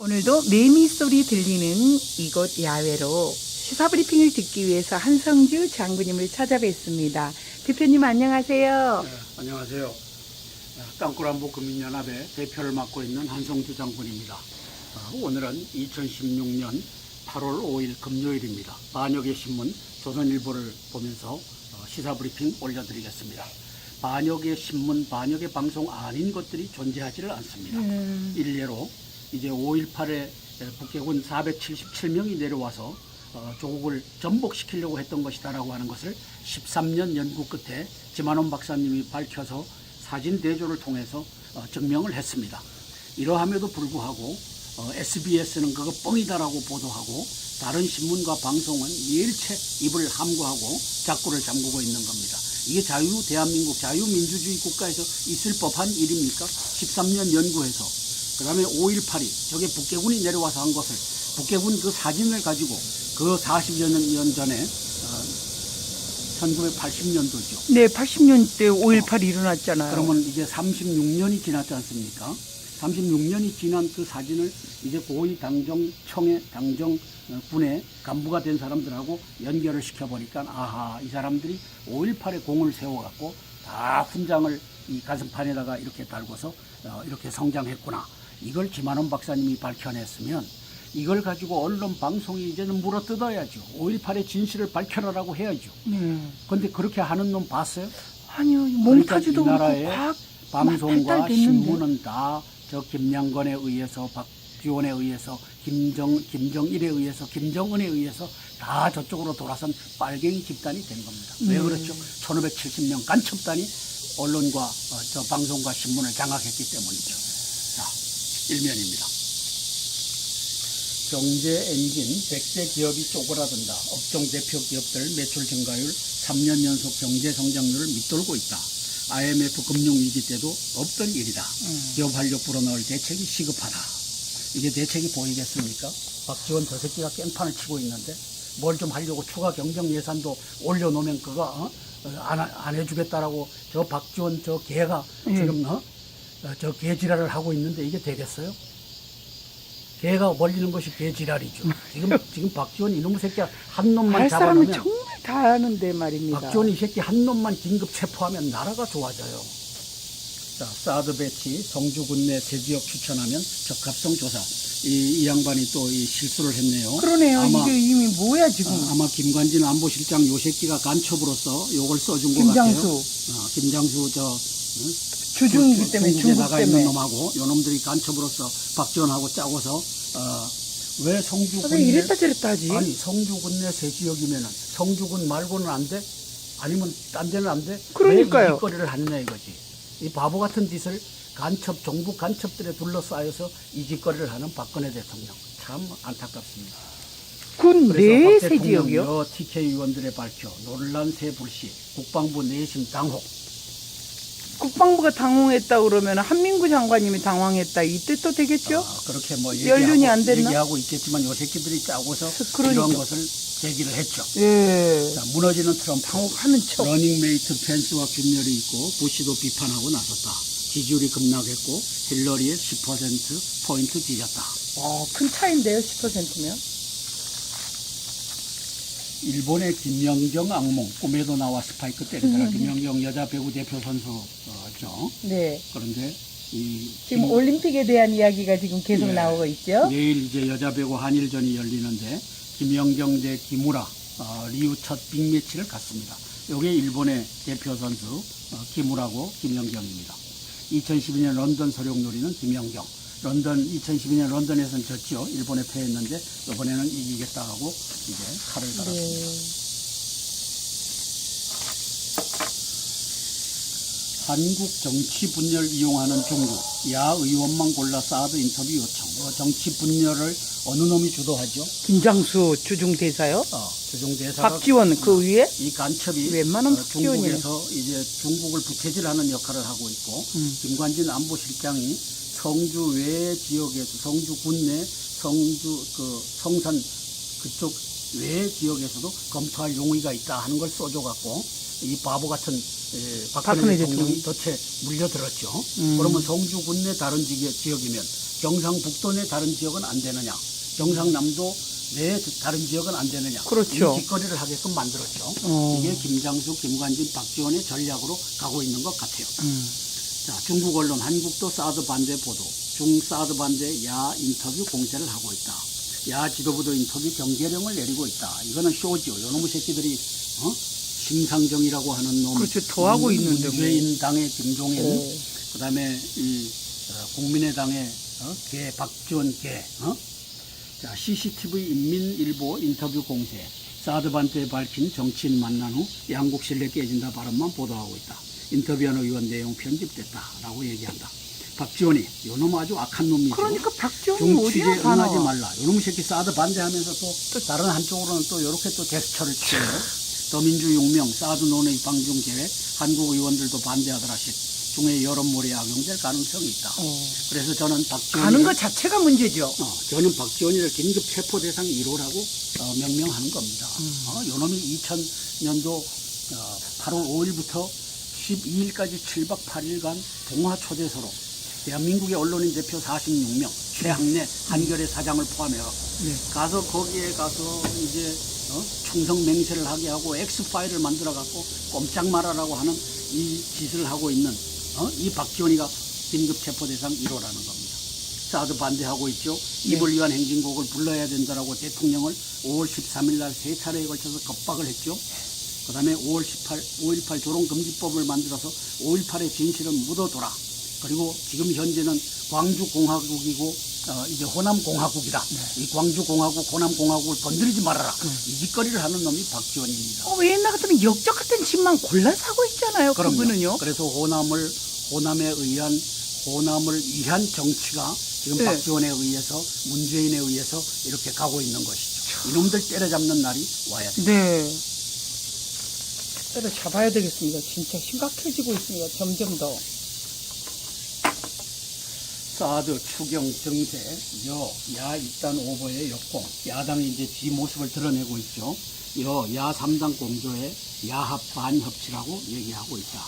오늘도 매미 소리 들리는 이곳 야외로 시사브리핑을 듣기 위해서 한성주 장군님을 찾아뵙습니다. 대표님 안녕하세요. 네, 안녕하세요. 땅굴안보 국민연합의 대표를 맡고 있는 한성주 장군입니다. 오늘은 2016년 8월 5일 금요일입니다. 반역의 신문 조선일보를 보면서 시사브리핑 올려드리겠습니다. 반역의 신문, 반역의 방송 아닌 것들이 존재하지를 않습니다. 일례로 이제 5.18에 북해군 477명이 내려와서 조국을 전복시키려고 했던 것이다라고 하는 것을 13년 연구 끝에 지만원 박사님이 밝혀서 사진 대조를 통해서 증명을 했습니다. 이러함에도 불구하고 SBS는 그거 뻥이다라고 보도하고 다른 신문과 방송은 일체 입을 함구하고 자꾸를 잠그고 있는 겁니다. 이게 대한민국 자유민주주의 국가에서 있을 법한 일입니까? 13년 연구해서 그 다음에 5.18이 저게 북해군이 내려와서 한 것을 북해군 그 사진을 가지고 그 40여 년 전에 1980년도죠. 네, 80년대 5.18이 일어났잖아요. 그러면 이제 36년이 지났지 않습니까? 36년이 지난 그 사진을 이제 고위 당정청의 당정군의 간부가 된 사람들하고 연결을 시켜보니까 아하, 이 사람들이 5.18에 공을 세워갖고 다 훈장을 이 가슴판에다가 이렇게 달고서 이렇게 성장했구나. 이걸 지만원 박사님이 밝혀냈으면 이걸 가지고 언론 방송이 이제는 물어뜯어야죠. 5.18의 진실을 밝혀라라고 해야죠. 그런데 그렇게 하는 놈 봤어요? 아니요, 그러니까 몽타주도 이 나라의 그렇고 방송과 발달됐는데. 신문은 다 저 김양건에 의해서 박지원에 의해서 김정일에 의해서 김정은에 의해서 다 저쪽으로 돌아선 빨갱이 집단이 된 겁니다. 왜 그렇죠? 1570명 간첩단이 언론과 저 방송과 신문을 장악했기 때문이죠. 자, 일면입니다. 경제 엔진 100대 기업이 쪼그라든다. 업종 대표 기업들 매출 증가율 3년 연속 경제 성장률을 밑돌고 있다. IMF 금융위기 때도 없던 일이다. 기업 활력 불어넣을 대책이 시급하다. 이게 대책이 보이겠습니까? 박지원 저 새끼가 깽판을 치고 있는데 뭘 좀 하려고 추가 경정 예산도 올려놓으면 그거 안 해주겠다라고 저 박지원 저 개가 지금 저 개지랄을 하고 있는데 이게 되겠어요? 개가 벌리는 것이 개지랄이죠. 지금 박지원 이놈의 새끼 한 놈만 할 사람은 잡아놓으면 정말 다 하는데 말입니다. 박지원 이 새끼 한 놈만 긴급 체포하면 나라가 좋아져요. 자, 사드 배치 성주군내 새 지역 추천하면 적합성 조사. 이 양반이 또 이 실수를 했네요. 그러네요. 아마, 이게 이미 뭐야 지금. 아마 김관진 안보실장 요 새끼가 간첩으로서 요걸 써준 것 김장수. 같아요. 김장수 주중이기 때문에 중국에 중국 나가 때문에. 있는 놈하고 요 놈들이 간첩으로서 박지원하고 짜고서 왜 성주군 선생님 이랬다 저랬다 하지. 아니 성주군 내 새 지역이면은 성주군 말고는 안 돼? 아니면 딴 데는 안 돼? 그러니까요. 왜 이 짓거리를 하느냐 이거지. 이 바보 같은 짓을 종북 간첩들에 둘러싸여서 이 짓거리를 하는 박근혜 대통령 참 안타깝습니다. 군 내 새 지역이요? 대통령이요 TK 의원들의 발표 논란 새 불씨 국방부 내심 당혹. 국방부가 당황했다 그러면 한민구 장관님이 당황했다 이 뜻도 되겠죠? 그렇게 뭐 연륜이 안 됐나? 얘기하고 있겠지만 요 새끼들이 짜고서 그러니까. 이런 것을 제기를 했죠. 예. 자, 무너지는 트럼프. 당혹하는 척. 러닝메이트 펜스와 균열이 있고 부시도 비판하고 나섰다. 지지율이 급락했고 힐러리의 10%포인트 뒤졌다. 큰 차인데요, 10%면? 일본의 김연경 악몽, 꿈에도 나와 스파이크 때리더라. 김연경 여자 배구 대표 선수죠. 네. 그런데 지금 올림픽에 대한 이야기가 지금 계속 예, 나오고 있죠? 내일 이제 여자 배구 한일전이 열리는데 김연경 대 기무라 리우 첫 빅매치를 갖습니다. 이게 일본의 대표 선수 기무라고 김연경입니다. 2012년 런던 소룡놀이는 김연경. 2012년 런던에서는 졌죠. 일본에 패했는데 이번에는 이기겠다 하고 이제 칼을 갈았습니다. 한국 정치 분열 이용하는 중국. 야 의원만 골라 사드 인터뷰 요청. 정치 분열을 어느 놈이 주도하죠? 김장수 주중대사요? 주중대사가 박지원 그 위에? 이 간첩이 웬만한 박지원이네. 중국에서 이제 중국을 부채질하는 역할을 하고 있고 김관진 안보실장이 성주 외 지역에서 성주군 내 성산 그쪽 외 지역에서도 검토할 용의가 있다 하는 걸 써줘 갖고 이 바보 같은 박근혜 박근혜 대통령. 대통령이 덫에 물려들었죠. 그러면 송주군 내 다른 지역이면 경상북도 내 다른 지역은 안 되느냐, 경상남도 내 다른 지역은 안 되느냐, 그렇죠. 이 짓거리를 하게끔 만들었죠. 어. 이게 김장수, 김관진, 박지원의 전략으로 가고 있는 것 같아요. 자, 중국 언론 한국도 사드 반대 보도, 중사드 반대 야 인터뷰 공세를 하고 있다. 야 지도부도 인터뷰 경계령을 내리고 있다. 이거는 쇼죠. 요놈의 새끼들이 심상정이라고 하는 놈, 그렇죠. 더 하고 있는데 뭐. 문재인당의 김종인, 어. 그다음에 이 국민의당의 개 박지원 개, 자 CCTV 인민일보 인터뷰 공세, 사드 반대 밝힌 정치인 만난 후 양국 신뢰 깨진다 발언만 보도하고 있다. 인터뷰한 의원 내용 편집됐다라고 얘기한다. 박지원이 요놈 아주 악한 놈이죠. 그러니까 박지원이 정치에 어디나 다 응하지 나와. 말라. 요놈 새끼 사드 반대하면서 또 다른 한쪽으로는 또 이렇게 또 제스처를 취해요. 더민주 용명 사드 논의 방중 계획 한국 의원들도 반대하더라. 중에 여론몰이 악용될 가능성이 있다. 그래서 저는 박지원 가는 것 자체가 문제죠. 저는 박지원이를 긴급 체포 대상 1호라고 명명하는 겁니다. 요놈이 2000년도 8월 5일부터 12일까지 7박 8일간 동화 초대서로 대한민국의 언론인 대표 46명, 최학래, 한겨레 사장을 포함해서 네. 가서 거기에 가서 이제 충성 맹세를 하게 하고 X파일을 만들어 갖고 꼼짝 말아라고 하는 이 짓을 하고 있는 이 박지원이가 긴급 체포 대상 1호라는 겁니다. 사드 반대하고 있죠. 이를 위한 행진곡을 불러야 된다라고 대통령을 5월 13일 날 세 차례에 걸쳐서 겁박을 했죠. 그 다음에 5.18 조롱금지법을 만들어서 5.18의 진실은 묻어둬라. 그리고 지금 현재는 광주공화국이고 이제 호남공화국이다. 이 광주공화국, 호남공화국을 건드리지 말아라. 이 짓거리를 하는 놈이 박지원입니다. 왜 옛날 같으면 역적 같은 짓만 골라서 하고 있잖아요. 그럼요. 그분은요. 그래서 호남을 위한 정치가 지금 네. 박지원에 의해서, 문재인에 의해서 이렇게 가고 있는 것이죠. 이놈들 때려잡는 날이 와야 됩니다. 네. 때려 잡아야 되겠습니다. 진짜 심각해지고 있습니다. 점점 더. 사드 추경 정세 야 입단 오보의 역공, 야당이 이제 지 모습을 드러내고 있죠. 야 3당 공조의 야합 반협치라고 얘기하고 있다.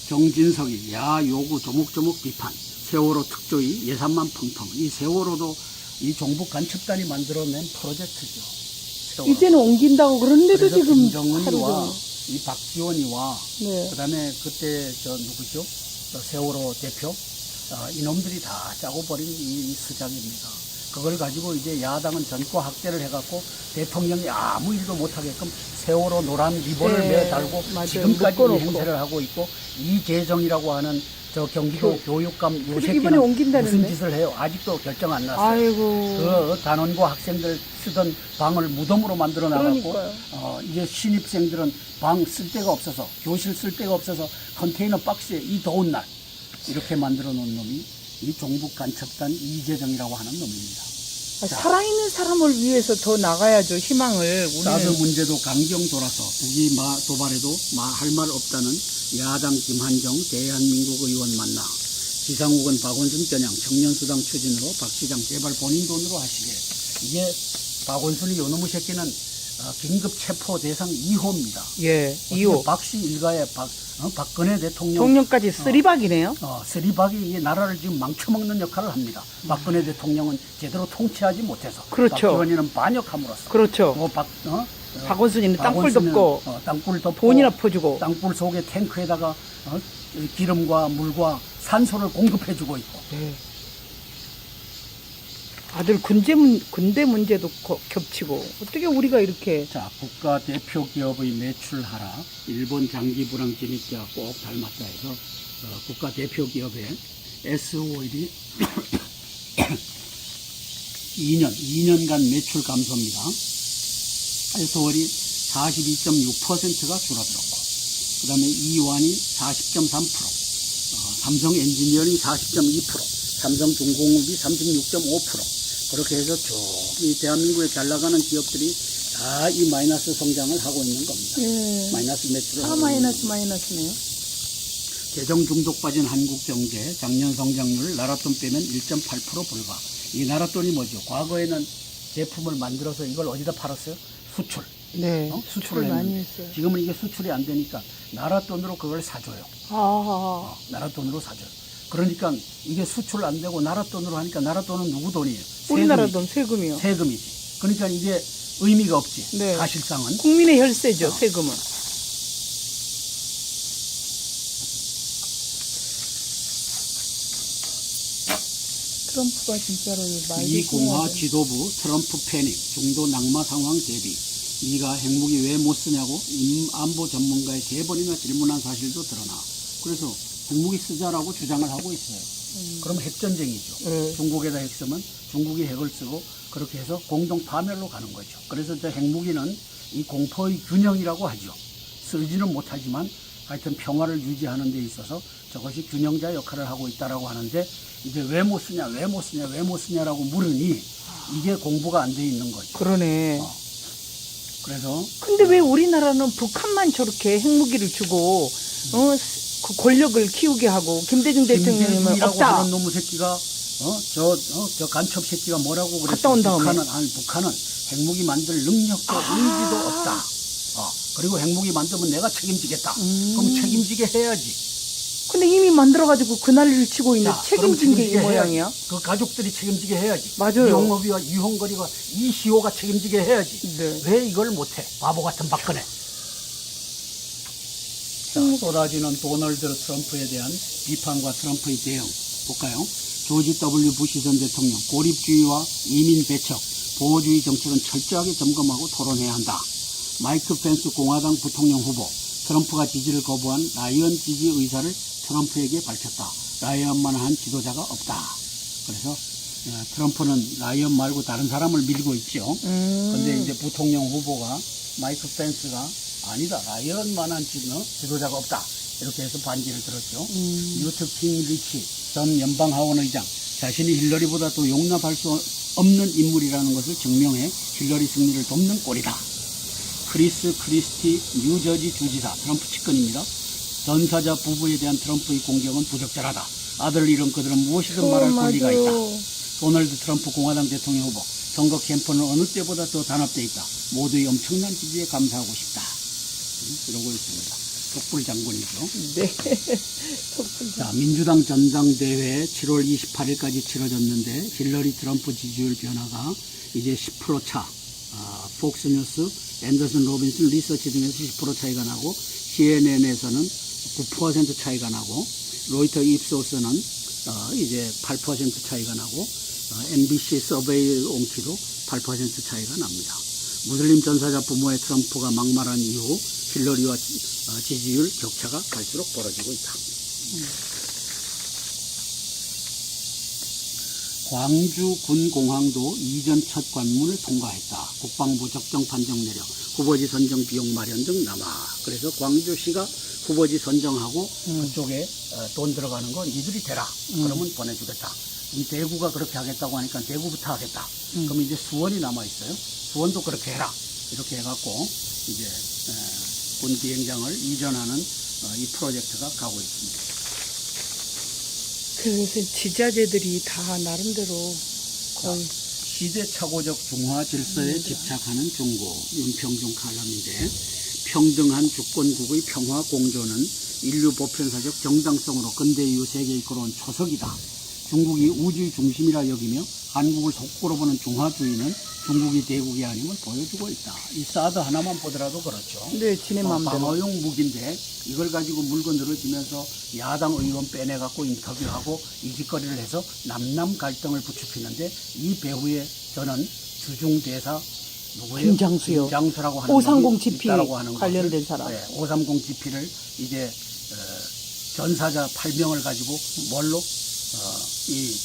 정진석이 야 요구 조목조목 비판, 세월호 특조위 예산만 펑펑. 이 세월호도 이 종북 간첩단이 만들어낸 프로젝트죠. 세월호. 이제는 옮긴다고 그러는데도 그래서 지금 김정은이와 이 박지원이와 네. 그다음에 그때 누구죠? 세월호 대표 이놈들이 다 짜고 버린 이 수작입니다. 그걸 가지고 이제 야당은 전과 확대를 해갖고 대통령이 아무 일도 못하게끔 세월호 노란 리본을 네, 매달고 맞아요. 지금까지 이 묶어놓고. 행세를 하고 있고, 이재정이라고 하는 저 경기도 교육감 요 이번에 새끼는 옮긴다는데? 무슨 짓을 해요? 아직도 결정 안 났어요. 아이고. 그 단원고 학생들 쓰던 방을 무덤으로 만들어 나갔고, 그러니까요. 이제 신입생들은 방 쓸 데가 없어서, 교실 쓸 데가 없어서 컨테이너 박스에 이 더운 날 이렇게 만들어 놓은 놈이 이 종북 간첩단 이재정이라고 하는 놈입니다. 살아있는 사람을 위해서 더 나가야죠. 희망을. 사드 우리는. 문제도 강경 돌아서 북이 도발해도 할 말 없다는 야당 김한정 대한민국 의원 만나. 지상욱은 박원순 겨냥 청년수당 추진으로 박 시장 제발 본인 돈으로 하시게. 이게 박원순이 요놈의 새끼는 긴급 체포 대상 2호입니다. 예, 2호. 박씨 일가의 박근혜 대통령 종년까지 쓰리박이네요. 쓰리박이 이 나라를 지금 망쳐먹는 역할을 합니다. 박근혜 대통령은 제대로 통치하지 못해서, 그렇죠. 박지원이는 반역함으로써, 그렇죠. 박원순이는 땅굴 덮고, 땅굴 덮고, 돈이나 퍼주고. 땅굴 속에 탱크에다가 기름과 물과 산소를 공급해주고 있고. 네. 아들 군대 문제도 겹치고. 어떻게 우리가 이렇게. 자, 국가 대표 기업의 매출 하락, 일본 장기 불황 진입자 꼭 닮았다 해서 국가 대표 기업의 S-오일이 2년간 매출 감소입니다. S-오일이 42.6%가 줄어들었고, 그 다음에 이완이 40.3%, 삼성 엔지니어링 40.2%, 삼성중공업이 36.5%, 그렇게 해서 쭉 이 대한민국에 잘 나가는 기업들이 다 이 마이너스 성장을 하고 있는 겁니다. 예. 마이너스 매출을 다 하고 마이너스네요. 재정 중독 빠진 한국 경제 작년 성장률 나랏돈 빼면 1.8% 불과. 이 나랏돈이 뭐죠? 과거에는 제품을 만들어서 이걸 어디다 팔았어요? 수출. 네. 수출을 수출을 많이 했는데 했어요. 지금은 이게 수출이 안 되니까 나라 돈으로 그걸 사줘요. 아, 나라 돈으로 사줘요. 그러니까 이게 수출 안 되고 나라 돈으로 하니까 나라 돈은 누구 돈이에요? 우리나라 세금이지. 돈 세금이요. 세금이지. 그러니까 이게 의미가 없지. 네. 사실상은. 국민의 혈세죠, 세금은. 트럼프가 진짜로 미 공화 지도부 트럼프 패닉 중도 낙마 상황 대비. 네가 핵무기 왜 못 쓰냐고 안보 전문가의 3번이나 질문한 사실도 드러나. 그래서 핵무기 쓰자라고 주장을 하고 있어요. 그럼 핵전쟁이죠. 중국에다 핵 쓰면 중국이 핵을 쓰고 그렇게 해서 공동 파멸로 가는 거죠. 그래서 저 핵무기는 이 공포의 균형이라고 하죠. 쓰지는 못하지만 하여튼 평화를 유지하는 데 있어서 저것이 균형자 역할을 하고 있다라고 하는데 이제 왜 못 쓰냐, 왜 못 쓰냐, 왜 못 쓰냐라고 물으니 이게 공부가 안 돼 있는 거죠. 그러네. 그래서 근데 왜 우리나라는 북한만 저렇게 핵무기를 주고, 그 권력을 키우게 하고, 김대중 대통령은 김대중이라고 없다. 하는 놈의 새끼가 저 간첩 새끼가 뭐라고 그랬어? 갔다 온 다음에. 북한은 핵무기 만들 능력도 의지도 없다. 그리고 핵무기 만들면 내가 책임지겠다. 그럼 책임지게 해야지. 근데 이미 만들어가지고 그날을 치고 있는 자, 책임진 게 이 그럼 책임지게 모양이야? 해야지. 그 가족들이 책임지게 해야지. 맞아요. 이용업이와 이홍거리가 이시호가 책임지게 해야지. 네. 왜 이걸 못해? 바보 같은 박근혜. 자, 쏟아지는 도널드 트럼프에 대한 비판과 트럼프의 대응 볼까요? 조지 W. 부시 전 대통령 고립주의와 이민 배척, 보호주의 정책은 철저하게 점검하고 토론해야 한다. 마이크 펜스 공화당 부통령 후보 트럼프가 지지를 거부한 라이언 지지 의사를 트럼프에게 밝혔다. 라이언만 한 지도자가 없다. 그래서 트럼프는 라이언 말고 다른 사람을 밀고 있죠. 근데 이제 부통령 후보가 마이크 펜스가 아니다. 라이언만한 지도자가 없다. 이렇게 해서 반기를 들었죠. 뉴트 킹 리치 전 연방하원 의장 자신이 힐러리보다도 용납할 수 없는 인물이라는 것을 증명해 힐러리 승리를 돕는 꼴이다. 크리스 크리스티 뉴저지 주지사 트럼프 측근입니다. 전사자 부부에 대한 트럼프의 공격은 부적절하다. 아들을 잃은 그들은 무엇이든 말할 권리가 있다. 도널드 트럼프 공화당 대통령 후보 선거 캠프는 어느 때보다 더 단합되어 있다. 모두의 엄청난 지지에 감사하고 싶다. 이러고 있습니다. 촛불 장군이죠. 네. 자, 민주당 전당대회 7월 28일까지 치러졌는데 힐러리 트럼프 지지율 변화가 이제 10% 차. 폭스뉴스, 앤더슨 로빈슨 리서치 등에서 10% 차이가 나고 CNN에서는 9% 차이가 나고 로이터 입소스는 이제 8% 차이가 나고 MBC 서베이 온키도 8% 차이가 납니다. 무슬림 전사자 부모의 트럼프가 막말한 이후 힐러리와 지지율 격차가 갈수록 벌어지고 있다. 광주 군공항도 이전 첫 관문을 통과했다. 국방부 적정 판정 내려 후보지 선정 비용 마련 등 남아. 그래서 광주시가 후보지 선정하고 그쪽에 돈 들어가는 거 니들이 대라. 그러면 보내주겠다. 대구가 그렇게 하겠다고 하니까 대구부터 하겠다. 그럼 이제 수원이 남아 있어요. 수원도 그렇게 해라. 이렇게 해갖고 이제 군 비행장을 이전하는 이 프로젝트가 가고 있습니다. 그래서 지자체들이 다 나름대로 거의 시대착오적 중화 질서에 집착하는 중국 윤평중 칼럼인데 평등한 주권국의 평화 공존은 인류 보편사적 정당성으로 근대 이후 세계에 이끌어온 초석이다. 중국이 우주의 중심이라 여기며 한국을 속보로 보는 중화주의는 중국이 대국이 아님을 보여주고 있다. 이 사드 하나만 보더라도 그렇죠. 네, 지네 마음대로. 방어용 무기인데 이걸 가지고 물건 늘어지면서 야당 의원 빼내갖고 인터뷰하고 이짓거리를 해서 남남 갈등을 부추기는데 이 배후에 저는 주중대사 누구예요? 김장수요. 김장수라고 하는 530 GP 있다라고 하는 관련된 것을, 사람. 네, 530 GP를 이제 전사자 8명을 가지고 뭘로 이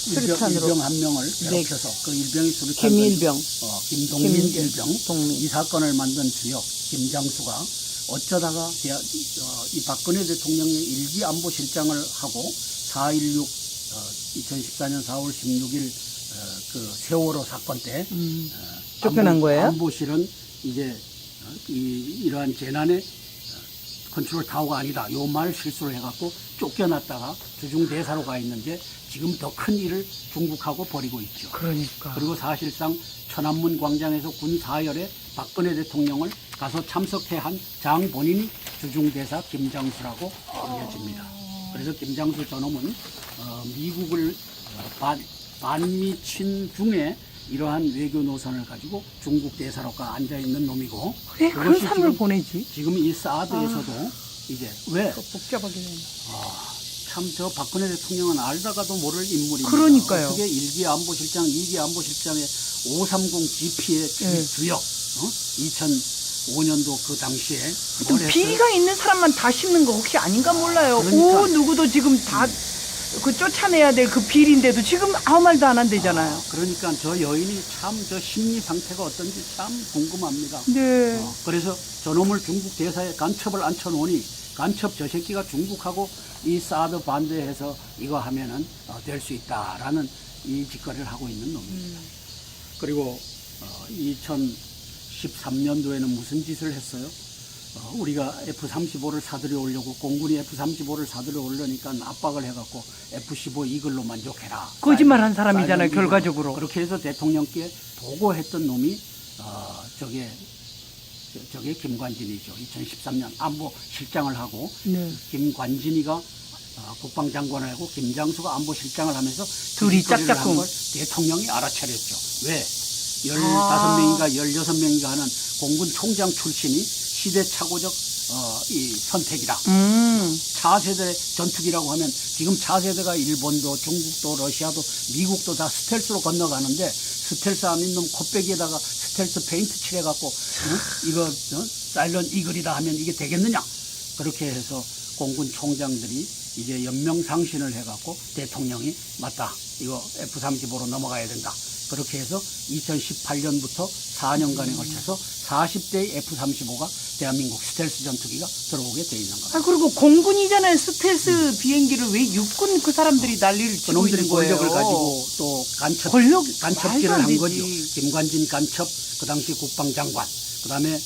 수류탄으로. 일병 한 명을 괴롭혀서 그 일병이 수류탄 김일병. 김동민 김일병. 일병 동민. 이 사건을 만든 주역 김장수가 어쩌다가 이 박근혜 대통령의 일기안보실장을 하고 4.16 2014년 4월 16일 그 세월호 사건 때 쫓겨난 거예요? 안보실은 이제 이러한 재난의 컨트롤 타워가 아니다. 요 말 실수를 해갖고 쫓겨났다가 주중대사로 가 있는데 지금 더 큰 일을 중국하고 벌이고 있죠. 그러니까. 그리고 사실상 천안문 광장에서 군 사열에 박근혜 대통령을 가서 참석해 한 장 본인이 주중대사 김장수라고 알려집니다. 그래서 김장수 저놈은 미국을 반미 친중에 이러한 외교 노선을 가지고 중국 대사로가 앉아 있는 놈이고, 왜 그런 그것이 삶을 보내지? 지금 이 사드에서도 이제 왜 복잡하게 되네. 참 저 박근혜 대통령은 알다가도 모를 인물입니다. 그러니까요. 어떻게 1기 안보실장, 2기 안보실장의 530 GP의 네. 주역, 2005년도 그 당시에 또 뭘 했어요? 비리가 있는 사람만 다 씹는 거 혹시 아닌가 몰라요. 그러니까. 오 누구도 지금 다 그 쫓아내야 될 그 비리인데도 지금 아무 말도 안 한대잖아요. 그러니까 저 여인이 참 저 심리 상태가 어떤지 참 궁금합니다. 네. 그래서 저놈을 중국 대사에 간첩을 앉혀놓으니 간첩 저 새끼가 중국하고 이 사드 반대해서 이거 하면은 될 수 있다라는 이 짓거리를 하고 있는 놈입니다. 그리고 2013년도에는 무슨 짓을 했어요? 우리가 F-35를 사들여 오려고 공군이 F-35를 사들여 오려니까 압박을 해갖고 F-15 이글로 만족해라. 거짓말한 사람이잖아요, 사이렌 이글로. 결과적으로. 그렇게 해서 대통령께 보고했던 놈이 저게 김관진이죠. 2013년 안보실장을 하고 네. 김관진이가 국방장관을 하고 김장수가 안보실장을 하면서 둘이 짓거리를 짝짝꿍. 한 걸 대통령이 알아차렸죠. 왜? 15명인가 16명인가 하는 공군 총장 출신이 시대착오적 이 선택이다. 차세대 전투기라고 하면 지금 차세대가 일본도 중국도 러시아도 미국도 다 스텔스로 건너가는데 스텔스 안 있는 놈 콧배기에다가 스텔스 페인트 칠해갖고 이거 사일런 이글이다 하면 이게 되겠느냐. 그렇게 해서 공군 총장들이 이제 연명상신을 해갖고 대통령이 맞다. 이거 F-35로 넘어가야 된다. 그렇게 해서 2018년부터 4년간에 걸쳐서 40대의 F-35가 대한민국 스텔스 전투기가 들어오게 돼 있는 겁니다. 그리고 공군이잖아요. 스텔스 비행기를 왜 육군 그 사람들이 난리를 치고 그놈들이 있는 거예요. 권력을 가지고 또 권력 간첩질을 말도 안 한 되지. 거죠. 김관진 간첩, 그 당시 국방장관, 그 다음에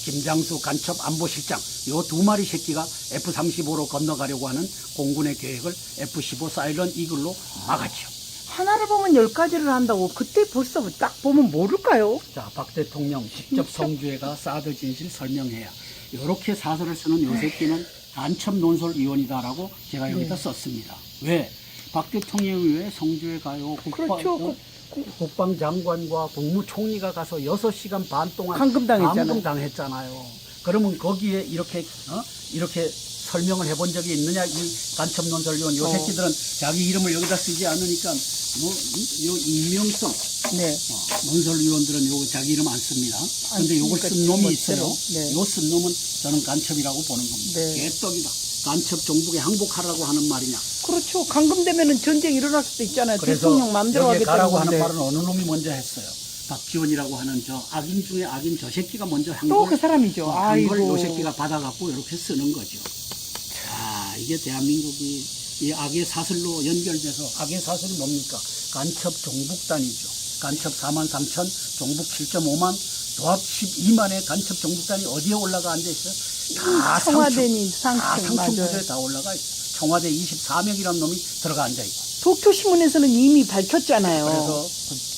김장수 간첩 안보실장, 요 두 마리 새끼가 F-35로 건너가려고 하는 공군의 계획을 F-15 사일런 이글로 막았죠. 하나를 보면 10가지를 한다고 그때 벌써 딱 보면 모를까요? 자, 박 대통령 직접 성주회가 사드 진실 설명해야. 이렇게 사설을 쓰는 요 새끼는 간첩 논설위원이다라고 제가 여기다 썼습니다. 왜? 박 대통령이 왜 성주에 가요? 그렇죠. 국방장관과 국무총리가 가서 6시간 반 동안 감금당했잖아요. 감금당했잖아요. 그러면 거기에 이렇게 설명을 해본 적이 있느냐? 이 간첩 논설위원 요 새끼들은 자기 이름을 여기다 쓰지 않으니까 요 익명성 네. 논설위원들은 요 자기 이름 안 씁니다. 근데 요걸 쓴 놈이 있어요. 네. 요 쓴 놈은 저는 간첩이라고 보는 겁니다. 네. 개떡이다. 간첩 종북에 항복하라고 하는 말이냐. 그렇죠. 감금되면은 전쟁 일어날 수도 있잖아요. 그래서 대통령 마음대로 여기에 하겠다는 가라고 건데. 하는 말은 어느 놈이 먼저 했어요. 박지원이라고 하는 저 악인 중에 악인 저 새끼가 먼저 한 또 걸, 그 사람이죠. 한 걸 아이고. 요 새끼가 받아갖고 이렇게 쓰는 거죠. 이게 대한민국이 이 악의 사슬로 연결돼서 악의 사슬이 뭡니까? 간첩 종북단이죠. 간첩 43,000, 종북 7.5만, 도합 12만의 간첩 종북단이 어디에 올라가 앉아있어요? 다 청와대니 상층 상층 맞아요. 부서에 다 올라가 있어요. 청와대 24명이라는 놈이 들어가 앉아있고. 도쿄신문에서는 이미 밝혔잖아요. 그래서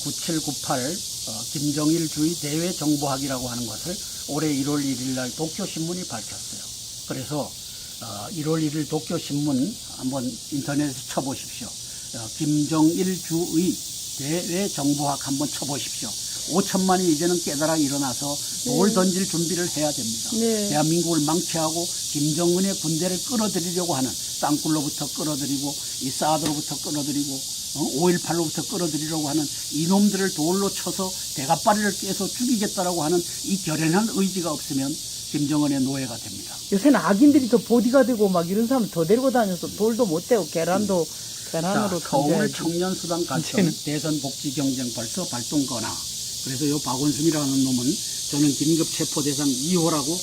9798 김정일주의 대외정보학이라고 하는 것을 올해 1월 1일 날 도쿄신문이 밝혔어요. 그래서 1월 1일 도쿄신문 한번 인터넷에 쳐보십시오. 김정일주의 대외정보학 한번 쳐보십시오. 5천만이 이제는 깨달아 일어나서 돌 던질 준비를 해야 됩니다. 네. 대한민국을 망치하고 김정은의 군대를 끌어들이려고 하는 땅굴로부터 끌어들이고 이 사드로부터 끌어들이고 5.18로부터 끌어들이려고 하는 이놈들을 돌로 쳐서 대가빠리를 깨서 죽이겠다라고 하는 이 결연한 의지가 없으면 김정은의 노예가 됩니다. 요새는 악인들이 더 보디가 되고 막 이런 사람 더 데리고 다녀서 돌도 못 떼고 계란도 계란으로 서울 던져야지. 청년수당 간첩 대선 복지 경쟁 벌써 발동 거나. 그래서 요 박원순이라는 놈은 저는 긴급 체포 대상 2호라고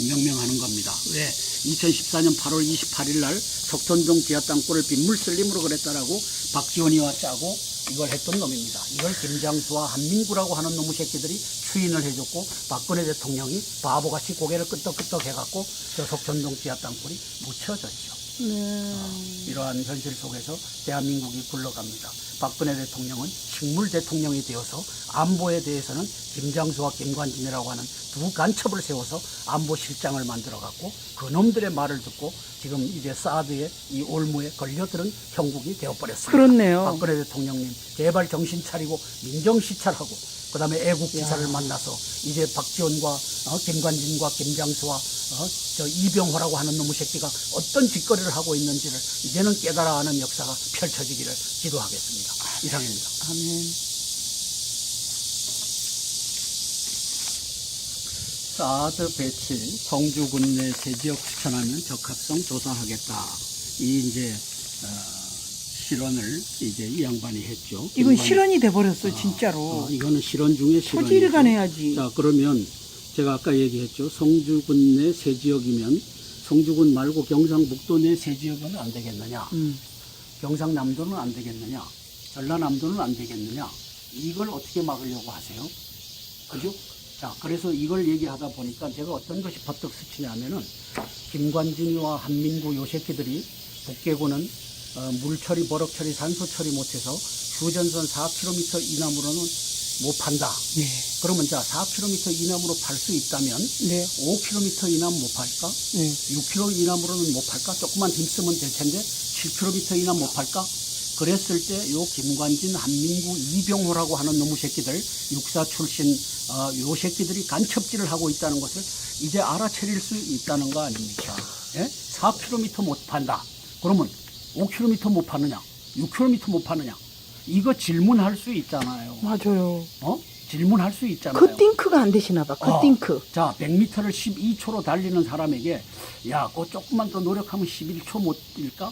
명명하는 겁니다. 왜? 2014년 8월 28일 날 석촌동 지하 땅굴을 빗물 슬림으로 그랬다라고 박지원이와 짜고 이걸 했던 놈입니다. 이걸 김장수와 한민구라고 하는 놈의 새끼들이 추인을 해줬고 박근혜 대통령이 바보같이 고개를 끄덕끄덕 해갖고 저 석촌동 지하 땅굴이 묻혀졌죠. 이러한 현실 속에서 대한민국이 굴러갑니다. 박근혜 대통령은 식물 대통령이 되어서 안보에 대해서는 김장수와 김관진이라고 하는 두 간첩을 세워서 안보실장을 만들어갖고 그놈들의 말을 듣고 지금 이제 사드의 이 올무에 걸려들은 형국이 되어버렸습니다. 그렇네요. 박근혜 대통령님 제발 정신 차리고 민정시찰하고 그다음에 애국지사를 만나서 이제 박지원과 김관진과 김장수와 저 이병호라고 하는 놈의 새끼가 어떤 짓거리를 하고 있는지를 이제는 깨달아가는 역사가 펼쳐지기를 기도하겠습니다. 이상입니다. 아멘. 사드 배치 성주군 내 세 지역 추천하면 적합성 조사하겠다. 이 이제 실언을 이제 이 양반이 했죠. 이건 실언이 돼버렸어, 진짜로. 이거는 실언 중에 실언. 토지일간 해야지. 자, 그러면 제가 아까 얘기했죠. 성주군 내 세 지역이면 성주군 말고 경상북도 내 세 지역은 안 되겠느냐? 경상남도는 안 되겠느냐? 전라남도는 안 되겠느냐? 이걸 어떻게 막으려고 하세요? 그죠? 자, 그래서 이걸 얘기하다 보니까 제가 어떤 것이 버뜩 스치냐면은 김관진이와 한민구 요 새끼들이 북계군은 물처리, 버럭처리, 산소처리 못해서 휴전선 4km 이남으로는 못 판다. 네. 그러면 자 4km 이남으로 팔 수 있다면 네. 5km 이남 못 팔까? 네. 6km 이남으로는 못 팔까? 조금만 힘쓰면 될 텐데 7km 이남 못 팔까? 그랬을 때 요 김관진, 한민구, 이병호라고 하는 놈의 새끼들, 육사 출신 요 새끼들이 간첩질을 하고 있다는 것을 이제 알아차릴 수 있다는 거 아닙니까? 예? 4km 못 판다. 그러면 5km 못 파느냐? 6km 못 파느냐? 이거 질문할 수 있잖아요. 맞아요. 질문할 수 있잖아요. 그 띵크가 안 되시나 봐. 그 띵크. 자, 100m를 12초로 달리는 사람에게 야, 그 조금만 더 노력하면 11초 못 뛸까?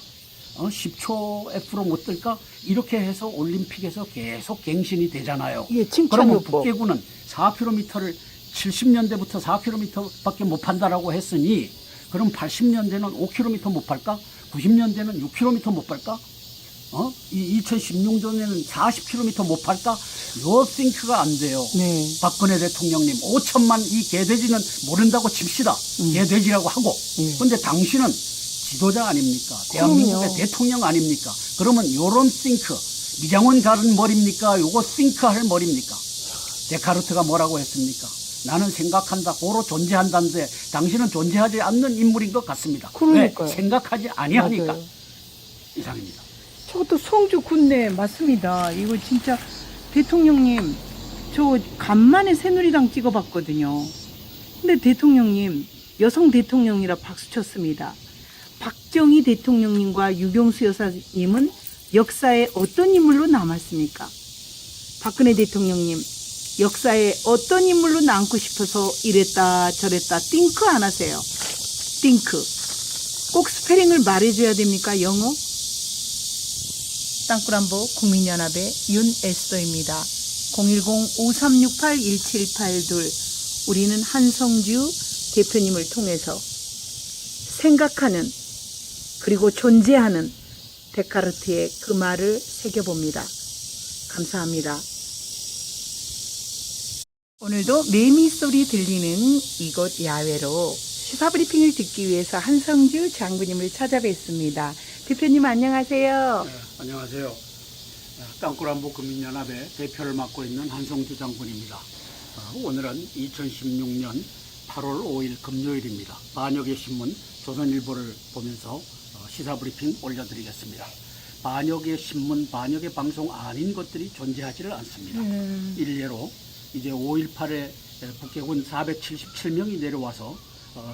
10초 F로 못 뜰까? 이렇게 해서 올림픽에서 계속 갱신이 되잖아요. 예, 칭찬요법. 그러면 북계군은 4km를 70년대부터 4km밖에 못 판다라고 했으니 그럼 80년대는 5km 못 팔까? 90년대는 6km 못 팔까? 이 2016년에는 40km 못 팔까? 요 싱크가 안 돼요. 네. 박근혜 대통령님 5천만 이 개돼지는 모른다고 칩시다. 개돼지라고 하고. 근데 당신은 지도자 아닙니까? 대한민국의 대통령 아닙니까? 그러면 요런 싱크, 미장원 가른 머리입니까? 요거 싱크 할 머리입니까? 데카르트가 뭐라고 했습니까? 나는 생각한다, 고로 존재한다는데 당신은 존재하지 않는 인물인 것 같습니다. 그러니까요. 왜? 생각하지 아니하니까. 맞아요. 이상입니다. 저것도 성주 군내 맞습니다. 이거 진짜 대통령님, 저 간만에 새누리당 찍어봤거든요. 근데 대통령님, 여성 대통령이라 박수 쳤습니다. 박정희 대통령님과 유경수 여사님은 역사에 어떤 인물로 남았습니까? 박근혜 대통령님, 역사에 어떤 인물로 남고 싶어서 이랬다 저랬다 띵크 안 하세요. 띵크. 꼭 스페링을 말해줘야 됩니까? 영어? 땅굴안보 국민연합의 윤에스더입니다. 010-5368-1782 우리는 한성주 대표님을 통해서 생각하는 그리고 존재하는 데카르트의 그 말을 새겨봅니다. 감사합니다. 오늘도 매미 소리 들리는 이곳 야외로 시사브리핑을 듣기 위해서 한성주 장군님을 찾아뵙습니다. 대표님 안녕하세요. 네, 안녕하세요. 땅굴안보 국민연합의 대표를 맡고 있는 한성주 장군입니다. 오늘은 2016년 8월 5일 금요일입니다. 반역의 신문 조선일보를 보면서 시사브리핑 올려드리겠습니다. 반역의 신문, 반역의 방송 아닌 것들이 존재하지를 않습니다. 일례로 이제 5.18에 북계군 477명이 내려와서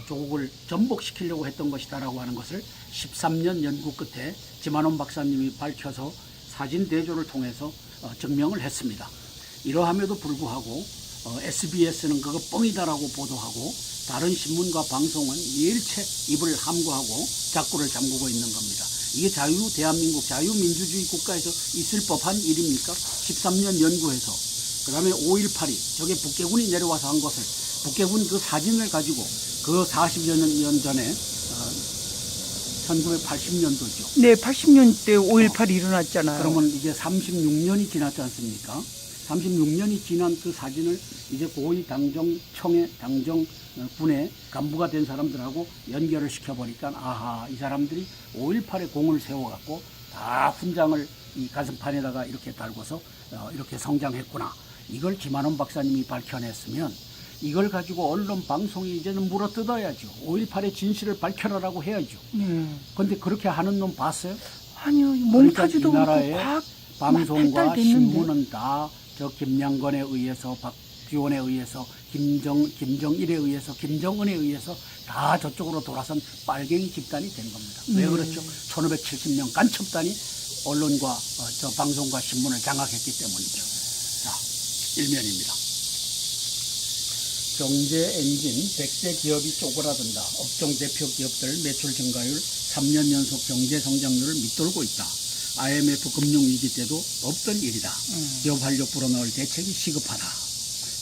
조국을 전복시키려고 했던 것이다라고 하는 것을 13년 연구 끝에 지만원 박사님이 밝혀서 사진 대조를 통해서 증명을 했습니다. 이러함에도 불구하고 SBS는 그거 뻥이다라고 보도하고 다른 신문과 방송은 일체 입을 함구하고 자꾸를 잠그고 있는 겁니다. 이게 대한민국 자유민주주의 국가에서 있을 법한 일입니까? 13년 연구해서 그 다음에 5.18이 저게 북계군이 내려와서 한 것을 북계군 그 사진을 가지고 그 40여 년 전에 1980년도죠. 네, 80년대 5.18이 일어났잖아요. 그러면 이제 36년이 지났지 않습니까? 36년이 지난 그 사진을 이제 고위 당정청의 당정군의 간부가 된 사람들하고 연결을 시켜보니까 아하, 이 사람들이 5.18에 공을 세워갖고 다 훈장을 이 가슴판에다가 이렇게 달고서 이렇게 성장했구나. 이걸 김한원 박사님이 밝혀냈으면 이걸 가지고 언론 방송이 이제는 물어뜯어야죠. 5.18의 진실을 밝혀라라고 해야죠. 근데 그렇게 하는 놈 봤어요? 아니요, 그러니까 몽타주도 이 그렇고 나라의 과학 방송과 발달됐는데. 신문은 다 저 김양건에 의해서, 박지원에 의해서, 김정일에 의해서, 김정은에 의해서 다 저쪽으로 돌아선 빨갱이 집단이 된 겁니다. 왜 그렇죠? 1570년 간첩단이 언론과 저 방송과 신문을 장악했기 때문이죠. 자, 일면입니다. 경제 엔진 100대 기업이 쪼그라든다. 업종 대표 기업들 매출 증가율 3년 연속 경제 성장률을 밑돌고 있다. IMF 금융위기 때도 없던 일이다. 기업 활력 불어넣을 대책이 시급하다.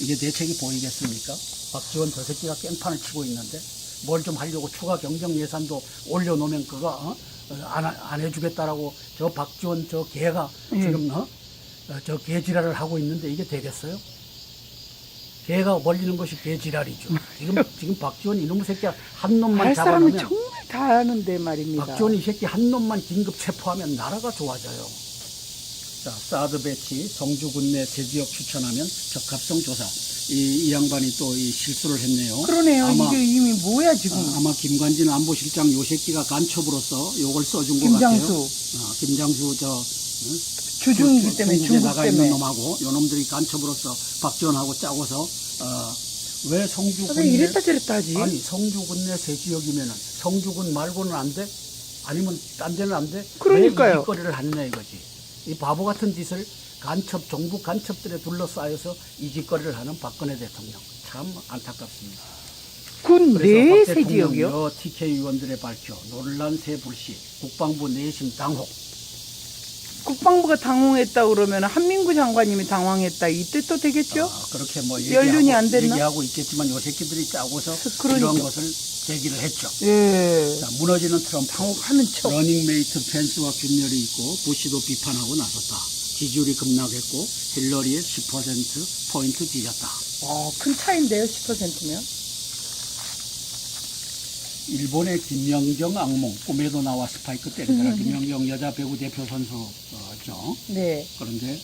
이게 대책이 보이겠습니까? 박지원 저 새끼가 깽판을 치고 있는데 뭘 좀 하려고 추가 경정 예산도 올려놓으면 그거 안 해주겠다라고 저 박지원 저 개가 지금 저 개지랄을 하고 있는데 이게 되겠어요? 개가 벌리는 것이 개지랄이죠. 지금 박지원 이놈의 새끼가 한 놈만 할 사람은 잡아놓으면 정말 다 아는데 말입니다. 박지원 이 새끼 한 놈만 긴급 체포하면 나라가 좋아져요. 자, 사드 배치 성주군 내 세 지역 추천하면 적합성 조사. 이 양반이 또 이 실수를 했네요. 그러네요. 아마, 이게 이미 뭐야 지금. 아마 김관진 안보실장 요 새끼가 간첩으로서 요걸 써준 것 김장수. 같아요. 김장수 주중이기 때문에 중국에 중국 나가 때문에. 있는 놈하고 요 놈들이 간첩으로서 박지원하고 짜고서 왜 성주군 선생님 이랬다 저랬다 하지. 아니 성주군 내 세 지역이면은 성주군 말고는 안 돼? 아니면 딴 데는 안 돼? 그러니까요. 왜 이 짓거리를 하느냐 이거지. 이 바보 같은 짓을 간첩 종북 간첩들에 둘러싸여서 이 짓거리를 하는 박근혜 대통령 참 안타깝습니다. 군 그래서 박 내세 대통령 지역이요? 여 TK 의원들의 발표 논란세 불씨 국방부 내심 당혹. 국방부가 당황했다 그러면 한민구 장관님이 당황했다 이 뜻도 되겠죠? 그렇게 뭐 연륜이 안 됐나? 얘기하고 있겠지만 요 새끼들이 짜고서 그러니까. 이런 것을 제기를 했죠. 예. 자, 무너지는 트럼프. 당혹하는 척. 러닝메이트 펜스와 균열이 있고 부시도 비판하고 나섰다. 지지율이 급락했고 힐러리의 10%포인트 뒤졌다. 큰 차인데요, 10%면? 일본의 김연경 악몽, 꿈에도 나와 스파이크 때리더라. 김연경 여자 배구 대표 선수죠. 네. 그런데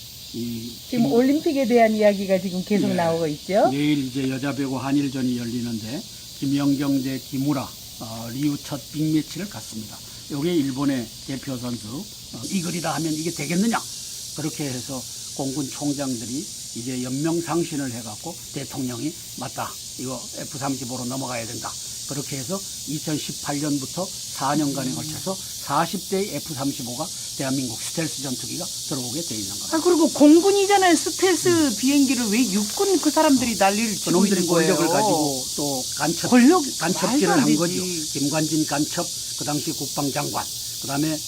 지금 올림픽에 대한 이야기가 지금 계속 예. 나오고 있죠? 내일 이제 여자 배구 한일전이 열리는데 김연경 대 김우라 리우 첫 빅매치를 갖습니다. 이게 일본의 대표 선수 이글이다 하면 이게 되겠느냐? 그렇게 해서 공군 총장들이 이제 연명상신을 해갖고 대통령이 맞다. 이거 F-35로 넘어가야 된다. 그렇게 해서 2018년부터 4년간에 걸쳐서 40대의 F-35가 대한민국 스텔스 전투기가 들어오게 돼 있는 겁니다. 그리고 공군이잖아요. 스텔스 비행기를 왜 육군 그 사람들이 난리를 치고 그놈들이 있는 거예요? 권력을 가지고 또 간첩질을 말도 안 한 거죠. 되지. 김관진 간첩, 그 당시 국방장관, 그 다음에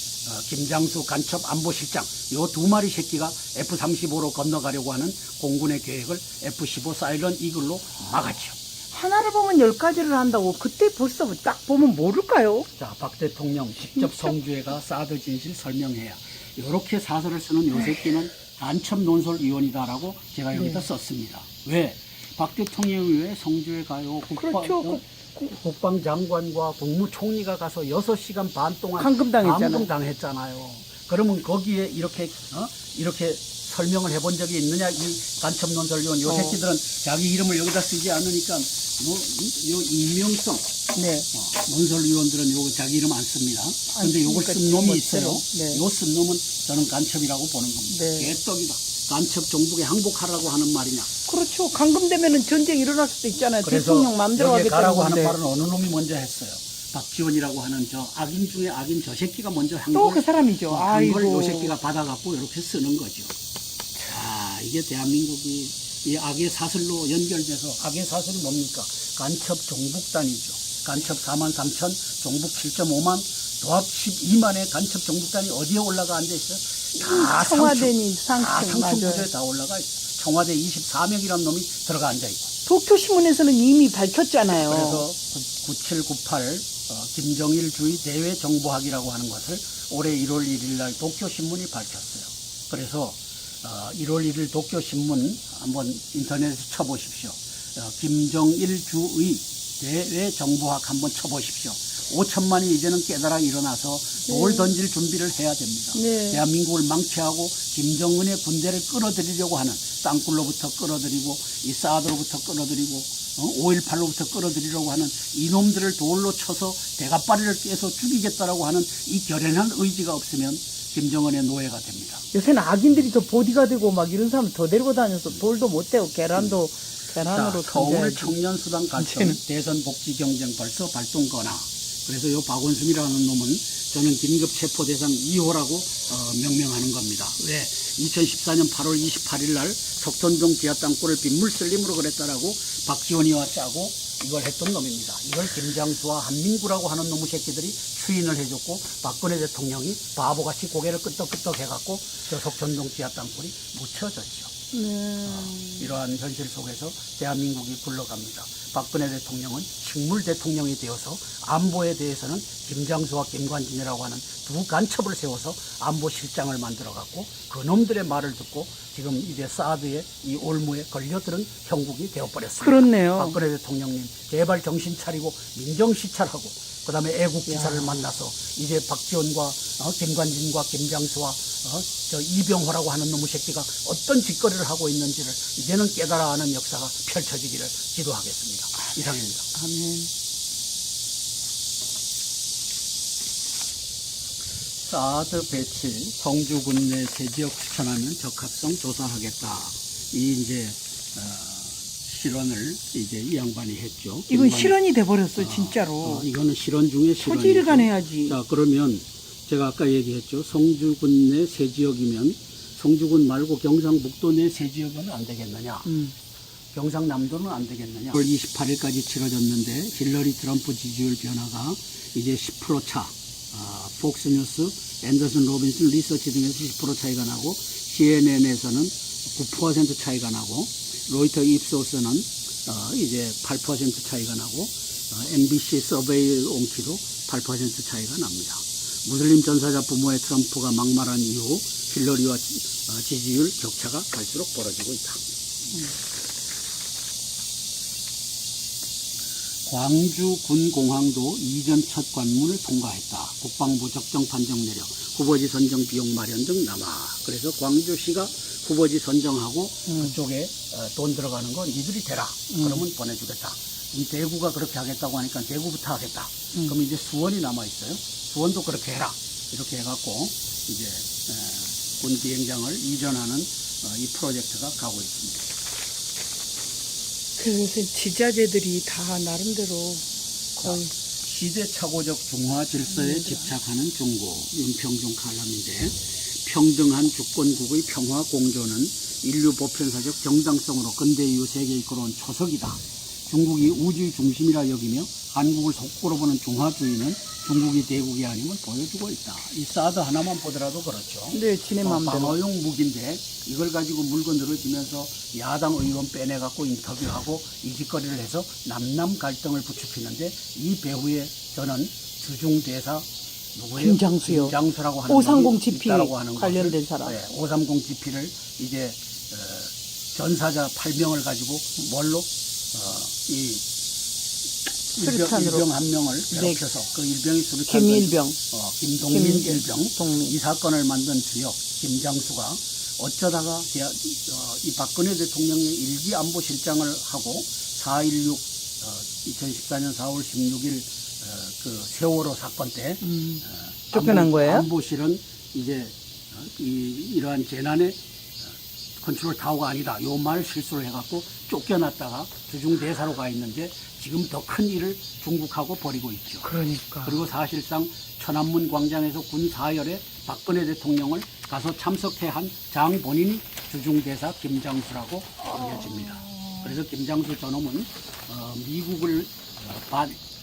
김장수 간첩 안보실장, 요 두 마리 새끼가 F-35로 건너가려고 하는 공군의 계획을 F-15 사이런 이글로 막았죠. 하나를 보면 10가지를 한다고 그때 벌써 딱 보면 모를까요? 자, 박 대통령 직접 성주에 가 사드 진실 설명해야. 이렇게 사설을 쓰는 요 새끼는 간첩 논설위원이다라고 제가 여기다 썼습니다. 왜? 박 대통령이 왜 성주에 가요? 그렇죠. 국방장관과 국무총리가 가서 6시간 반 동안 감금당했잖아요. 감금당했잖아요. 그러면 거기에 이렇게 설명을 해본 적이 있느냐? 이 간첩 논설위원 요 새끼들은 자기 이름을 여기다 쓰지 않으니까 요 익명성 네. 논설위원들은 요거 자기 이름 안 씁니다. 근데 요걸 그러니까 쓴 놈이 멋대로. 있어요. 네. 요 쓴 놈은 저는 간첩이라고 보는 겁니다. 네. 개떡이다. 간첩 종북에 항복하라고 하는 말이냐. 그렇죠. 감금되면은 전쟁 일어날 수도 있잖아요. 그래서 대통령 마음대로 여기에 하겠다는 가라고 건데. 하는 말은 어느 놈이 먼저 했어요. 박지원이라고 하는 저 악인 중에 악인 저 새끼가 먼저 한 또 걸, 그 사람이죠. 한걸 아이고. 요 새끼가 받아갖고 이렇게 쓰는 거죠. 자, 이게 대한민국이 이 악의 사슬로 연결돼서 악의 사슬이 뭡니까? 간첩 종북단이죠. 간첩 43,000, 종북 7.5만, 도합 12만의 간첩 종북단이 어디에 올라가 앉아 있어요? 다 청와대니 다 상층 상층 맞아요. 부대에 다 올라가 있어요. 청와대 24명이라는 놈이 들어가 앉아 있고. 도쿄신문에서는 이미 밝혔잖아요. 그래서 9798 김정일주의 대외 정보학이라고 하는 것을 올해 1월 1일 날 도쿄신문이 밝혔어요. 그래서 1월 1일 도쿄신문 한번 인터넷에 쳐보십시오. 김정일주의 대외 정보학 한번 쳐보십시오. 5천만이 이제는 깨달아 일어나서 돌 던질 준비를 해야 됩니다. 네. 대한민국을 망치하고 김정은의 군대를 끌어들이려고 하는 땅굴로부터 끌어들이고 이 사드로부터 끌어들이고 5.18로부터 끌어들이려고 하는 이놈들을 돌로 쳐서 대가빠리를 깨서 죽이겠다라고 하는 이 결연한 의지가 없으면 김정은의 노예가 됩니다. 요새는 악인들이 더 보디가되고 막 이런 사람 더 데리고 다녀서 돌도 못 대고 계란으로 자, 서울 던져야지. 청년수당 갈등 이제는. 대선 복지 경쟁 벌써 발동 거나 그래서 요 박원순이라는 놈은 저는 긴급 체포 대상 2호라고 명명하는 겁니다. 왜? 2014년 8월 28일 날 석촌동 지하 땅굴을 빗물 슬림으로 그랬다라고 박지원이와 짜고 이걸 했던 놈입니다. 이걸 김장수와 한민구라고 하는 놈의 새끼들이 추인을 해줬고 박근혜 대통령이 바보같이 고개를 끄덕끄덕 해갖고 저 석촌동 지하 땅굴이 묻혀졌죠. 이러한 현실 속에서 대한민국이 굴러갑니다. 박근혜 대통령은 식물 대통령이 되어서 안보에 대해서는 김장수와 김관진이라고 하는 두 간첩을 세워서 안보실장을 만들어갖고 그놈들의 말을 듣고 지금 이제 사드의 이 올무에 걸려들은 형국이 되어버렸습니다. 그렇네요. 박근혜 대통령님 제발 정신 차리고 민정시찰하고 그 다음에 애국지사를 만나서 이제 박지원과 김관진과 김장수와 저 이병호라고 하는 놈의 새끼가 어떤 짓거리를 하고 있는지를 이제는 깨달아 하는 역사가 펼쳐지기를 기도하겠습니다. 이상입니다. 아멘. 사드 배치 성주군 내 세 지역 추천하면 적합성 조사하겠다. 이 이제 실언을 이제 이 양반이 했죠. 이건 실언이 돼버렸어, 진짜로. 이거는 실언 중에 실언이죠. 소지를 간해야지. 자, 그러면 제가 아까 얘기했죠. 성주군 내 세 지역이면 성주군 말고 경상북도 내 세 지역은 안 되겠느냐. 경상남도는 안 되겠느냐. 9월 28일까지 치러졌는데 힐러리 트럼프 지지율 변화가 이제 10% 차. 폭스뉴스, 앤더슨 로빈슨 리서치 등에서 10% 차이가 나고 CNN에서는 9% 차이가 나고 로이터 입소스는 이제 8% 차이가 나고 MBC 서베이 온키도 8% 차이가 납니다. 무슬림 전사자 부모의 트럼프가 막말한 이후 힐러리와 지지율 격차가 갈수록 벌어지고 있다. 광주 군공항도 이전 첫 관문을 통과했다. 국방부 적정 판정 내려 후보지 선정 비용 마련 등 남아. 그래서 광주시가 후보지 선정하고 그쪽에 돈 들어가는 거 니들이 대라. 그러면 보내주겠다. 이 대구가 그렇게 하겠다고 하니까 대구부터 하겠다. 그럼 이제 수원이 남아 있어요. 수원도 그렇게 해라. 이렇게 해갖고 이제 군 비행장을 이전하는 이 프로젝트가 가고 있습니다. 그래서 지자체들이 다 나름대로 거의 시대착오적 중화 질서에 집착하는 중국 윤평중 칼럼인데 평등한 주권국의 평화 공존은 인류 보편사적 정당성으로 근대 이후 세계에 이끌어온 초석이다. 중국이 우주의 중심이라 여기며 한국을 속구로 보는 중화주의는 중국이 대국이 아님을 보여주고 있다. 이 사드 하나만 보더라도 그렇죠. 네, 지네 마음대로. 방어용 무기인데 이걸 가지고 물건 늘어지면서 야당 의원 빼내갖고 인터뷰하고 이 짓거리를 해서 남남 갈등을 부추기는데 이 배후에 저는 주중대사 누구예요? 김장수요. 김장수라고 하는 530 GP 있다라고 하는 관련된 것을, 사람. 네, 530 GP를 이제 전사자 8명을 가지고 뭘로 이 수류탄으로. 일병 한 명을 괴롭혀서 그 일병이 수류탄 김일병. 김동민 김일병. 일병 동민. 이 사건을 만든 주역 김장수가 어쩌다가 이 박근혜 대통령의 일기안보실장을 하고 4.16 2014년 4월 16일 그 세월호 사건 때 쫓겨난 거예요? 안보실은 이제 이러한 재난의 컨트롤 타워가 아니다. 요 말 실수를 해갖고 쫓겨났다가 주중대사로 가 있는데 지금 더 큰 일을 중국하고 벌이고 있죠. 그러니까. 그리고 사실상 천안문 광장에서 군 사열에 박근혜 대통령을 가서 참석해 한 장 본인이 주중대사 김장수라고 알려집니다. 그래서 김장수 저놈은 미국을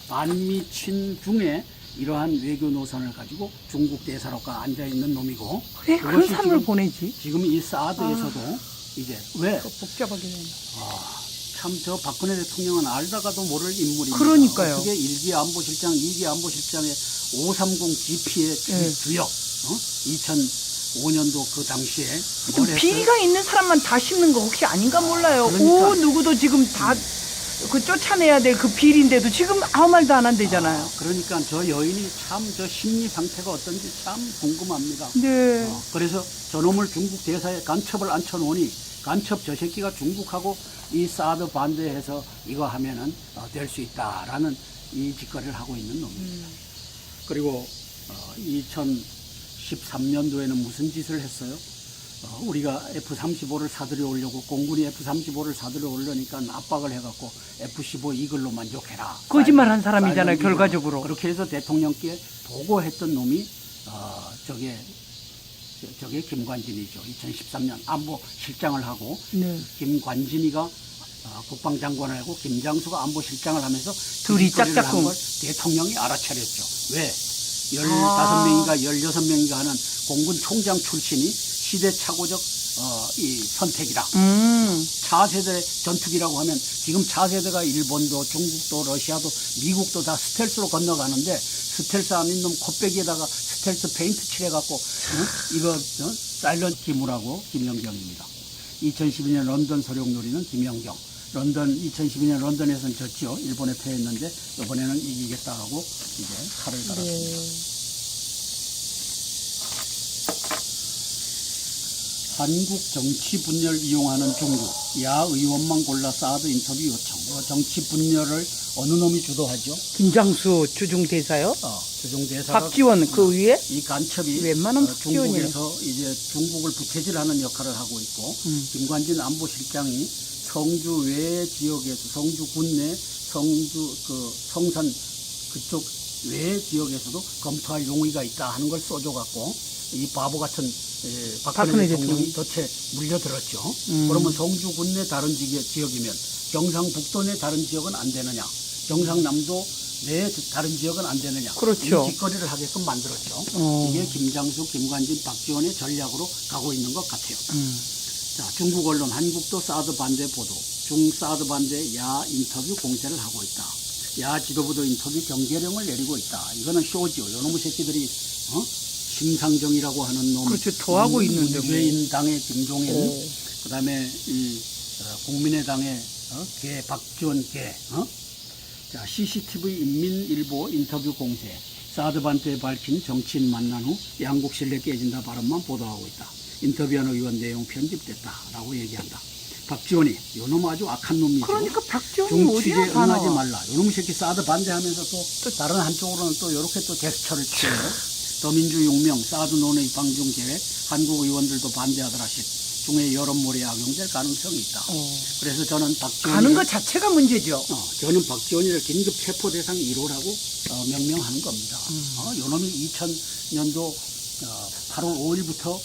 반미친 중에 이러한 외교 노선을 가지고 중국 대사로가 앉아있는 놈이고 왜 그런 그것이 사람을 보내지? 지금 이 사드에서도 이제 왜? 더 복잡하게 되네. 참 저 박근혜 대통령은 알다가도 모를 인물입니다. 그러니까요. 어떻게 1기 안보실장, 2기 안보실장의 530 GP의 네. 주역 2005년도 그 당시에 좀 뭘 했어요? 비리가 있는 사람만 다 씹는 거 혹시 아닌가 몰라요. 그러니까. 오 누구도 지금 다 그 쫓아내야 될 그 비리인데도 지금 아무 말도 안 한대잖아요. 그러니까 저 여인이 참 저 심리 상태가 어떤지 참 궁금합니다. 네. 그래서 저놈을 중국 대사에 간첩을 앉혀놓으니 간첩 저 새끼가 중국하고 이 사드 반대해서 이거 하면은 될 수 있다라는 이 짓거리를 하고 있는 놈입니다. 그리고 2013년도에는 무슨 짓을 했어요? 우리가 F-35를 사들여 오려고 공군이 F-35를 사들여 오려니까 압박을 해갖고 F-15 이글로 만족해라. 거짓말한 사람이잖아요, 사이렌 이글로. 결과적으로. 그렇게 해서 대통령께 보고했던 놈이 저게 김관진이죠. 2013년 안보실장을 하고 네. 김관진이가 국방장관을 하고 김장수가 안보실장을 하면서 둘이 그 짓거리를 짝짝꿍. 한 걸 대통령이 알아차렸죠. 왜? 15명인가 16명인가 하는 공군 총장 출신이 시대착오적 이 선택이라. 차세대 전투기라고 하면 지금 차세대가 일본도 중국도 러시아도 미국도 다 스텔스로 건너가는데 스텔스 아닌 놈 코빼기에다가 스텔스 페인트 칠해갖고 이거 사일런트 기무라고 김영경입니다. 2012년 런던 소룡놀이는 김영경. 2012년 런던에서는 졌죠. 일본에 패했는데 이번에는 이기겠다 하고 이제 칼을 갈았습니다. 한국 정치 분열을 이용하는 중국, 야 의원만 골라 사드 인터뷰 요청. 정치 분열을 어느 놈이 주도하죠? 김장수 주중대사요? 주중대사가 박지원 그 위에? 이 간첩이 웬만한 박지원이네. 중국에서 이제 중국을 부채질하는 역할을 하고 있고 김관진 안보실장이 성주 외 지역에서 성주 군내 성주 성산 그쪽 외 지역에서도 검토할 용의가 있다 하는 걸 써줘갖고 이 바보 같은 박근혜 대통령이 덫에 물려들었죠. 그러면 성주 군내 다른 지역이면 경상북도 내 다른 지역은 안 되느냐? 경상남도 내 다른 지역은 안 되느냐? 그렇죠. 이 짓거리를 하게끔 만들었죠. 이게 김장수, 김관진, 박지원의 전략으로 가고 있는 것 같아요. 자, 중국 언론 한국도 사드 반대 보도, 중 사드 반대 야 인터뷰 공세를 하고 있다. 야 지도부도 인터뷰 경계령을 내리고 있다. 이거는 쇼지요. 요놈의 새끼들이 심상정이라고 하는 놈, 그렇죠. 더하고 있는데 뭐. 문재인당의 김종인, 그다음에 이 국민의당의 박지원 자, CCTV 인민일보 인터뷰 공세. 사드 반대에 밝힌 정치인 만난 후 양국 신뢰 깨진다 발언만 보도하고 있다. 인터뷰한 의원 내용 편집됐다라고 얘기한다. 박지원이 요놈 아주 악한 놈이죠. 그러니까 박지원이 중취재 어디야 응하지 사나? 말라. 요놈 새끼 사드 반대하면서 또 다른 한쪽으로는 또 이렇게 또 제스처를 취해요. 더민주 용명 사드 논의 방중 계획 한국 의원들도 반대하더라씩 중에 여론몰이에 악용될 가능성이 있다. 그래서 저는 박지원 가는 것 자체가 문제죠. 저는 박지원이를 긴급 체포 대상 1호라고 명명하는 겁니다. 요놈이 2000년도 8월 5일부터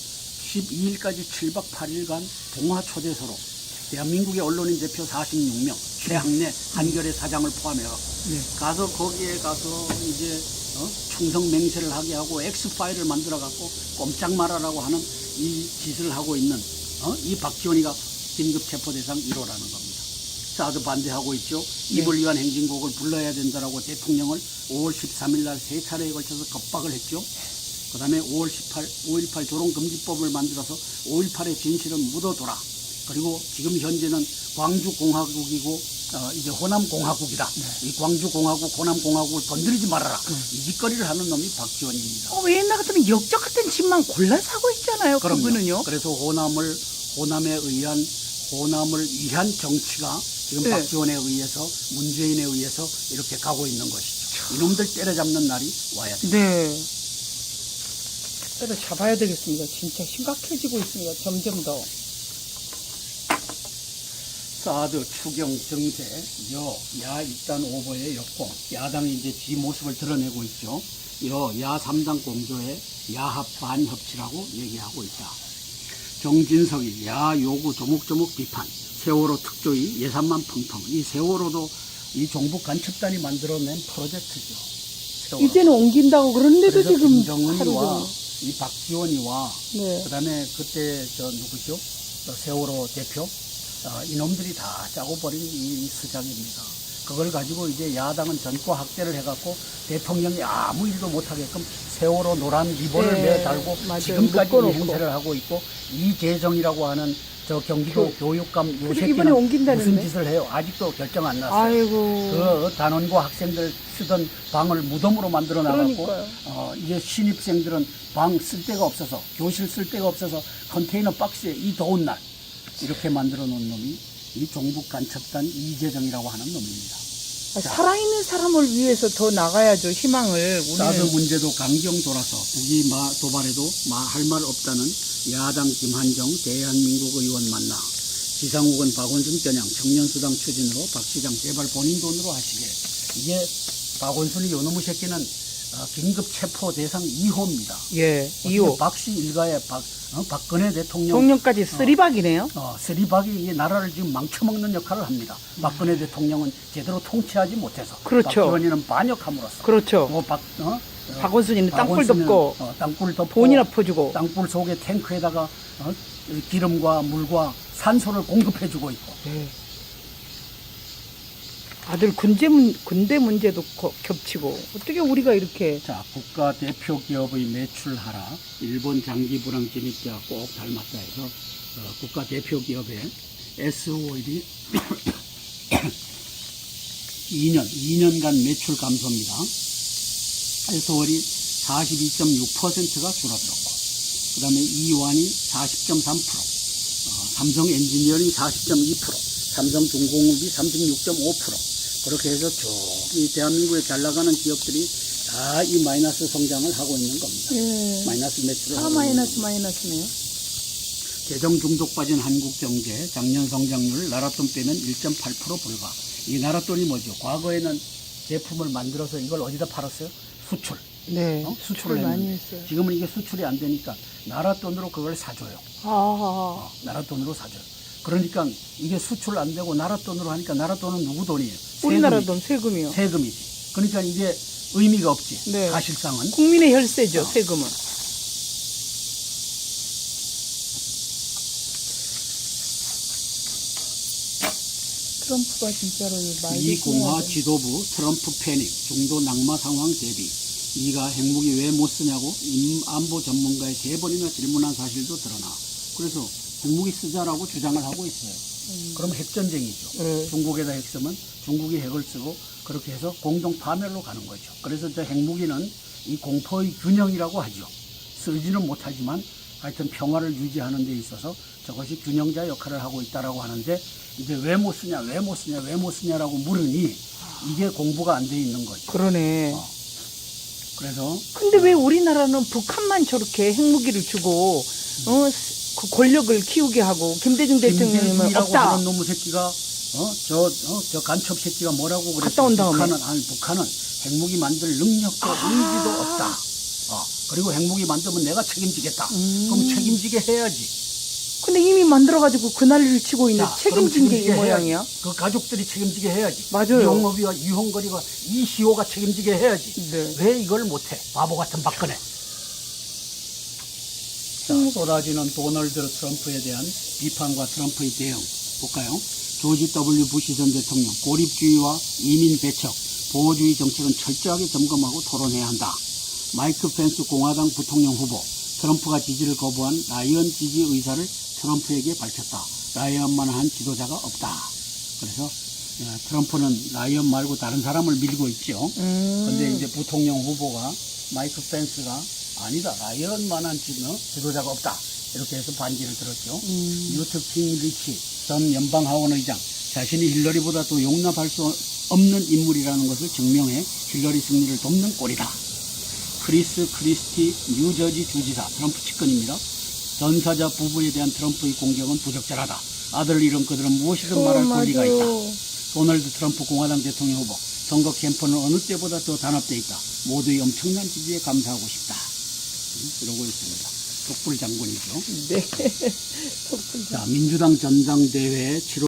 12일까지 7박 8일간 동화 초대서로 대한민국의 언론인 대표 46명, 최학래, 한겨레 사장을 포함해갖고 가서 거기에 가서 이제 충성 맹세를 하게 하고 X파일을 만들어갖고 꼼짝 말아라고 하는 이 짓을 하고 있는 이 박지원이가 긴급 체포 대상 1호라는 겁니다. 사드 반대하고 있죠. 이를 위한 행진곡을 불러야 된다라고 대통령을 5월 13일 날 3차례에 걸쳐서 겁박을 했죠. 그 다음에 5.18 조롱금지법을 만들어서 5.18의 진실은 묻어둬라. 그리고 지금 현재는 광주공화국이고 이제 호남공화국이다. 이 광주공화국, 호남공화국을 건드리지 말아라. 이 짓거리를 하는 놈이 박지원입니다. 왜 옛날 같으면 역적 같은 집만 골라서 하고 있잖아요. 그럼요. 그분은요. 그래서 호남을 위한 정치가 지금 박지원에 의해서 문재인에 의해서 이렇게 가고 있는 것이죠. 이놈들 때려잡는 날이 와야 됩니다. 네. 때려잡아야 되겠습니다. 진짜 심각해지고 있습니다. 점점 더. 사드 추경 정세 야 입단 오버의 역공 야당이 이제 지 모습을 드러내고 있죠. 야 3당 공조의 야합 반협치라고 얘기하고 있다. 정진석이 야 요구 조목조목 비판 세월호 특조위 예산만 펑펑. 이 세월호도 이 종북 간첩단이 만들어낸 프로젝트죠. 세월호. 이제는 옮긴다고 그러는데도 그래서 지금 김정은이와 이 박지원이와 그다음에 그때 누구죠? 세월호 대표 이놈들이 다 짜고 버린 이 수작입니다. 그걸 가지고 이제 야당은 전과 확대를 해갖고 대통령이 아무 일도 못하게끔 세월호 노란 리본을 매달고 지금까지 이 행세를 하고 있고 이재정이라고 하는 저 경기도 교육감 요 근데 새끼는 이번에 옮긴다는데? 무슨 짓을 해요? 아직도 결정 안 났어요. 아이고. 그 단원고 학생들 쓰던 방을 무덤으로 만들어 나갔고 그러니까요. 이제 신입생들은 방 쓸 데가 없어서 교실 쓸 데가 없어서 컨테이너 박스에 이 더운 날 이렇게 만들어 놓은 놈이 이 종북 간첩단 이재정이라고 하는 놈입니다. 살아있는 사람을 위해서 더 나가야죠, 희망을. 사드 우리는. 문제도 강경 돌아서 북이 도발해도 할 말 없다는 야당 김한정 대한민국 의원 만나 지상욱은 박원순 겨냥 청년수당 추진으로 박 시장 제발 본인 돈으로 하시게. 이게 박원순이 요놈의 새끼는 긴급 체포 대상 2호입니다. 예, 2호. 박씨 일가의 박근혜 대통령 정년까지 쓰리박이네요. 쓰리박이 이 나라를 지금 망쳐먹는 역할을 합니다. 박근혜 대통령은 제대로 통치하지 못해서 그렇죠. 박지원이는 반역함으로써 그렇죠. 박원순이는 땅굴 덮고 땅굴 덮고 돈이나 퍼주고. 땅굴 속에 탱크에다가 기름과 물과 산소를 공급해주고 있고. 네. 아들 군대 문제도 겹치고 어떻게 우리가 이렇게. 자, 국가 대표 기업의 매출 하락, 일본 장기 불황 진입자와 꼭 닮았다 해서 국가 대표 기업의 S오일이 2년간 매출 감소입니다. S오일이 42.6%가 줄어들었고, 그 다음에 이완이 40.3%, 삼성 엔지니어링 40.2%, 삼성중공업이 36.5%, 그렇게 해서 쭉 이 대한민국에 잘 나가는 기업들이 다 이 마이너스 성장을 하고 있는 겁니다. 예. 마이너스 매출을 다 하고 마이너스네요. 재정 중독 빠진 한국 경제 작년 성장률 나랏돈 빼면 1.8% 불과. 이 나랏돈이 뭐죠? 과거에는 제품을 만들어서 이걸 어디다 팔았어요? 수출. 네. 수출을 많이 했는데 했어요. 지금은 이게 수출이 안 되니까 나랏돈으로 그걸 사줘요. 나랏돈으로 사줘요. 그러니까 이게 수출 안 되고 나랏돈으로 하니까 나랏돈은 누구 돈이에요? 우리나라 돈 세금이요. 세금이지. 그러니까 이게 의미가 없지. 네. 사실상은. 국민의 혈세죠, 세금은. 트럼프가 진짜로 이 공화 지도부 트럼프 패닉 중도 낙마 상황 대비. 네가 핵무기 왜 못 쓰냐고 안보 전문가의 3번이나 질문한 사실도 드러나. 그래서 핵무기 쓰자라고 주장을 하고 있어요. 그럼 핵전쟁이죠. 중국에다 핵 쓰면 중국이 핵을 쓰고 그렇게 해서 공동 파멸로 가는 거죠. 그래서 저 핵무기는 이 공포의 균형이라고 하죠. 쓰지는 못하지만 하여튼 평화를 유지하는 데 있어서 저것이 균형자 역할을 하고 있다라고 하는데 이제 왜 못 쓰냐라고 물으니 이게 공부가 안 돼 있는 거죠. 그러네. 그래서 근데 왜 우리나라는 북한만 저렇게 핵무기를 주고 그 권력을 키우게 하고 김대중 대통령님은 김대중이라고 없다. 하는 놈의 새끼가 저 간첩 새끼가 뭐라고 그랬어요? 갔다 온 다음에. 북한은 핵무기 만들 능력도 의지도 없다. 그리고 핵무기 만들면 내가 책임지겠다. 그럼 책임지게 해야지. 근데 이미 만들어가지고 그 난리를 치고 있는 자, 책임진 게 이 그럼 모양이야. 해야지. 그 가족들이 책임지게 해야지. 맞아요. 이용업이와 유홍거리가 이시호가 책임지게 해야지. 네. 왜 이걸 못해? 바보 같은 박근혜. 자, 쏟아지는 도널드 트럼프에 대한 비판과 트럼프의 대응 볼까요? 조지 W. 부시 전 대통령 고립주의와 이민 배척, 보호주의 정책은 철저하게 점검하고 토론해야 한다. 마이크 펜스 공화당 부통령 후보 트럼프가 지지를 거부한 라이언 지지 의사를 트럼프에게 밝혔다. 라이언만한 지도자가 없다. 그래서 트럼프는 라이언 말고 다른 사람을 밀고 있죠. 그런데 이제 부통령 후보가 마이크 펜스가 아니다. 라이언만한 지도자가 없다. 이렇게 해서 반기를 들었죠. 뉴트 킹 리치 전 연방하원 의장 자신이 힐러리보다 더 용납할 수 없는 인물이라는 것을 증명해 힐러리 승리를 돕는 꼴이다. 크리스 크리스티 뉴저지 주지사 트럼프 측근입니다. 전사자 부부에 대한 트럼프의 공격은 부적절하다. 아들을 잃은 그들은 무엇이든 말할 권리가 있다. 도널드 트럼프 공화당 대통령 후보 선거 캠프는 어느 때보다 더 단합되어 있다. 모두의 엄청난 지지에 감사하고 싶다. 이러고 있습니다. 촛불 장군이죠. 네. 자, 민주당 전당대회 7월